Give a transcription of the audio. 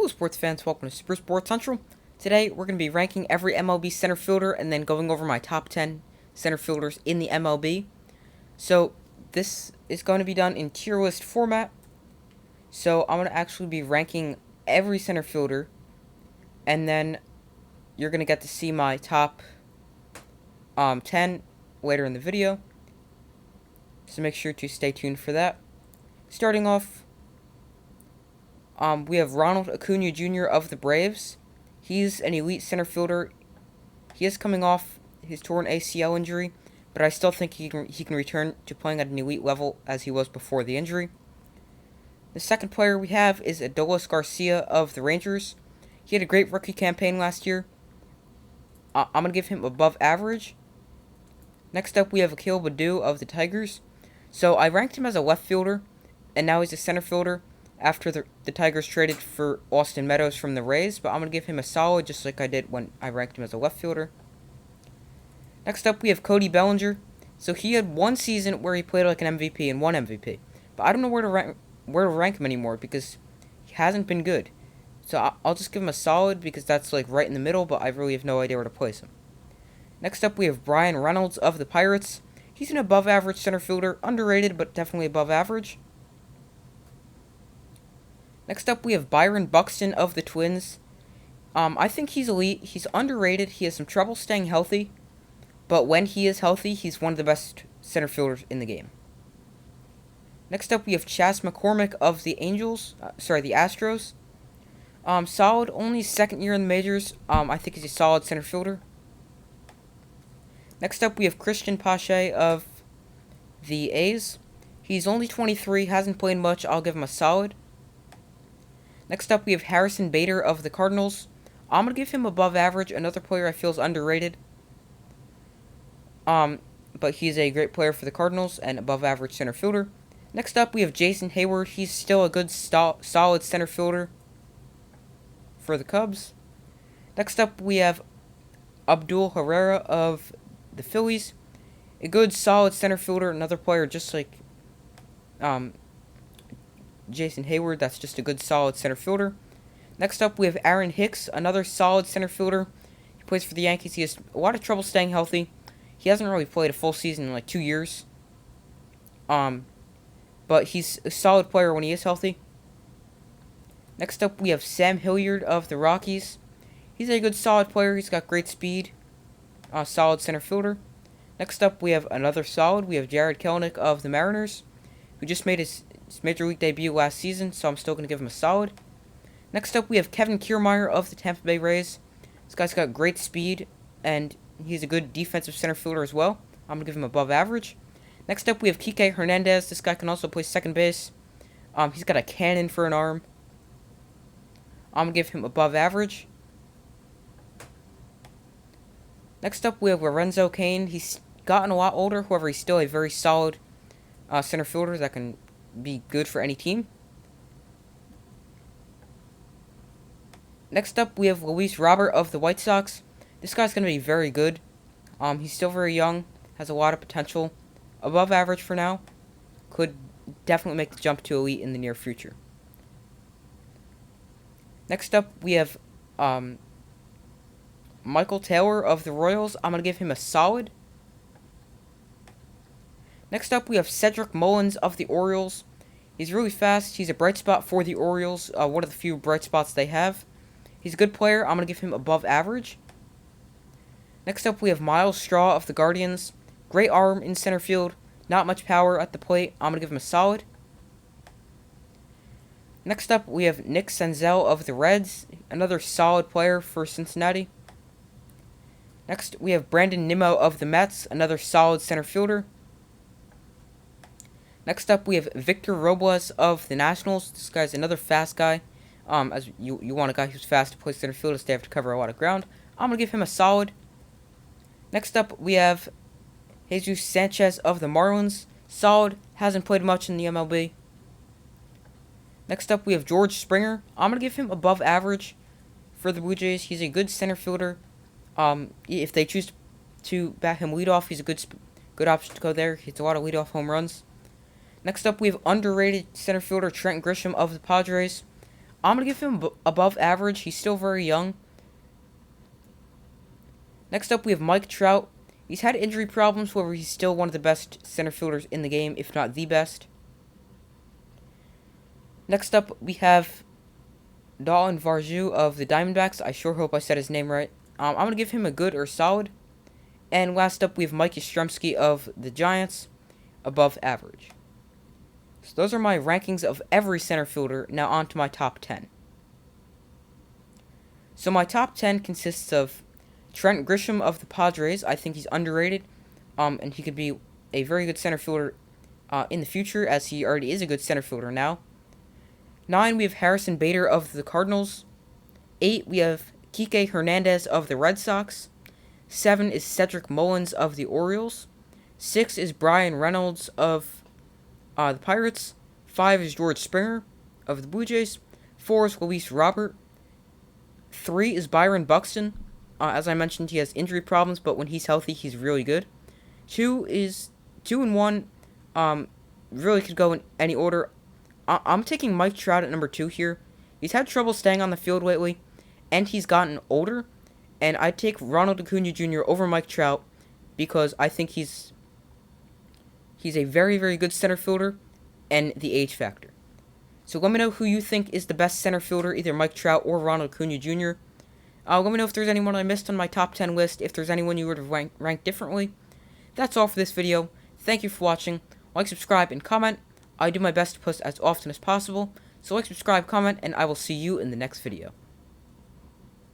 Hello sports fans, welcome to Super Sports Central. Today we're going to be ranking every MLB center fielder and then going over my top 10 center fielders in the MLB. So this is going to be done in tier list format. So I'm going to actually be ranking every center fielder, and then you're going to get to see my top 10 later in the video. So make sure to stay tuned for that. Starting off, we have Ronald Acuna Jr. of the Braves. He's an elite center fielder. He is coming off his torn ACL injury, but I still think he can return to playing at an elite level as he was before the injury. The second player we have is Adobos Garcia of the Rangers. He had a great rookie campaign last year. I'm going to give him above average. Next up, we have Akil Baddoo of the Tigers. So I ranked him as a left fielder, and now he's a center fielder after the Tigers traded for Austin Meadows from the Rays, but I'm going to give him a solid just like I did when I ranked him as a left fielder. Next up, we have Cody Bellinger. So he had one season where he played like an MVP and won MVP, but I don't know where to rank him anymore because he hasn't been good. So I'll just give him a solid because that's like right in the middle, but I really have no idea where to place him. Next up, we have Reynolds of the Pirates. He's an above average center fielder, underrated but definitely above average. Next up, we have Buxton of the Twins. I think he's elite. He's underrated. He has some trouble staying healthy, but when he is healthy, he's one of the best center fielders in the game. Next up, we have McCormick of the Astros. Solid, only second year in the majors. I think he's a solid center fielder. Next up, we have Cristian Pache of the A's. He's only 23, hasn't played much. I'll give him a solid. Next up, we have Harrison Bader of the Cardinals. I'm going to give him above average. Another player I feel is underrated. But he's a great player for the Cardinals and above average center fielder. Next up, we have Jason Heyward. He's still a good, solid center fielder for the Cubs. Next up, we have Abdul Herrera of the Phillies. A good, solid center fielder. Another player just like Jason Heyward. That's just a good, solid center fielder. Next up, we have Hicks, another solid center fielder. He plays for the Yankees. He has a lot of trouble staying healthy. He hasn't really played a full season in like 2 years. But he's a solid player when he is healthy. Next up, we have Sam Hilliard of the Rockies. He's a good, solid player. He's got great speed. Solid center fielder. Next up, we have another solid. We have Kellnick of the Mariners, who just made his Major League debut last season, so I'm still going to give him a solid. Next up, we have Kiermeier of the Tampa Bay Rays. This guy's got great speed, and he's a good defensive center fielder as well. I'm going to give him above average. Next up, we have Kike Hernandez. This guy can also play second base. He's got a cannon for an arm. I'm going to give him above average. Next up, we have Lorenzo Kane. He's gotten a lot older, however, he's still a very solid center fielder that can be good for any team. Next up, we have Louise of the White Sox. This guy's going to be very good. He's still very young, has a lot of potential. Above average for now. Could definitely make the jump to elite in the near future. Next up, we have Michael Taylor of the Royals. I'm going to give him a solid. Next up, we have Cedric Mullins of the Orioles. He's really fast. He's a bright spot for the Orioles. One of the few bright spots they have. He's a good player. I'm going to give him above average. Next up, we have Miles Straw of the Guardians. Great arm in center field. Not much power at the plate. I'm going to give him a solid. Next up, we have Nick Senzel of the Reds. Another solid player for Cincinnati. Next, we have Brandon Nimmo of the Mets. Another solid center fielder. Next up, we have Victor Robles of the Nationals. This guy's another fast guy. As you want a guy who's fast to play center field, as they have to cover a lot of ground. I'm going to give him a solid. Next up, we have Jesus Sanchez of the Marlins. Solid. Hasn't played much in the MLB. Next up, we have George Springer. I'm going to give him above average for the Blue Jays. He's a good center fielder. If they choose to bat him leadoff, he's a good option to go there. He hits a lot of leadoff home runs. Next up, we have underrated center fielder Trent Grisham of the Padres. I'm going to give him above average. He's still very young. Next up, we have Mike Trout. He's had injury problems, however, he's still one of the best center fielders in the game, if not the best. Next up, we have Dalton Varsho of the Diamondbacks. I sure hope I said his name right. I'm going to give him a good or solid. And last up, we have Mike Yastrzemski of the Giants, above average. So those are my rankings of every center fielder. Now on to my top 10. So my top 10 consists of Trent Grisham of the Padres. I think he's underrated, and he could be a very good center fielder in the future, as he already is a good center fielder now. 9, we have Harrison Bader of the Cardinals. 8, we have Kike Hernandez of the Red Sox. 7 is Cedric Mullins of the Orioles. 6 is Byron Reynolds of the Pirates. 5 is George Springer of the Blue Jays. 4 is Louise Robert. 3 is Byron Buxton. As I mentioned, he has injury problems, but when he's healthy, he's really good. 2 and 1. Really could go in any order. I'm taking Mike Trout at number 2 here. He's had trouble staying on the field lately, and he's gotten older. And I take Ronald Acuna Jr. over Mike Trout because I think he's a very, very good center fielder and the age factor. So let me know who you think is the best center fielder, either Mike Trout or Ronald Acuna Jr. Let me know if there's anyone I missed on my top 10 list, if there's anyone you would have ranked differently. That's all for this video. Thank you for watching. Like, subscribe, and comment. I do my best to post as often as possible. So like, subscribe, comment, and I will see you in the next video.